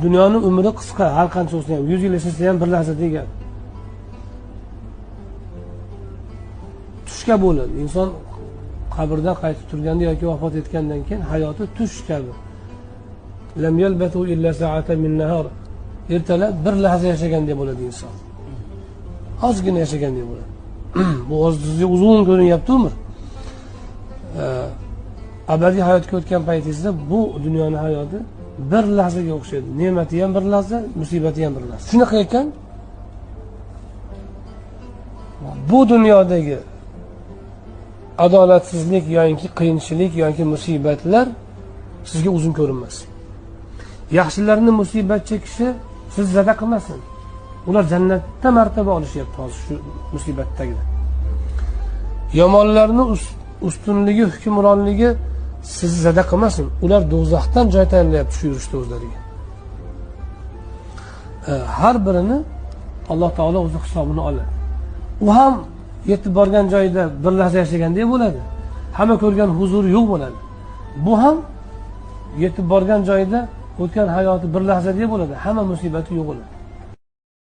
dunyoning umri qisqa, har qancha bo'lsa ham 100 yil yashasa ham bir lahza degan. Tushga bo'ladi. Inson qabrdan qaytib turganda yoki vafot etgandan keyin hayoti tush kabi. Lam yalbatu illa sa'atan min nahar. Ertalab bir lahza yashaganday bo'ladi inson. Ozgina yashaganday bo'ladi. Bu sizga uzun ko'rinyapti umr. Abadiy hayotga o'tgan paytingizda bu dunyoning hayoti bir lahzaga o'xshaydi. Ne'mati ham bir lahza, musibati ham bir lahza. Shunaqa ekan, bu dunyodagi adolatsizlik yoki qiyinchilik yoki musibatlar sizga uzun ko'rinmasin. Yaxshilarning musibat chekishi siz zada qilmasin. Ular jannatda martaba olishyapti hozir shu musibatdagilar. Yomonlarning ustunligi, hukmronligi sizni zada qilmasin. Ular do'zaxdan joy tayyorlayapti shu yurishda o'zlariga. Har birini Alloh taolo o'zi hisobini oladi. U ham yetib borgan joyida bir lahza yashagandek bo'ladi. Hamma ko'rgan huzuri yo'q bo'ladi. Bu ham yetib borgan joyida o'tgan hayoti bir lahzadek bo'ladi. Hamma musibati yo'q bo'ladi.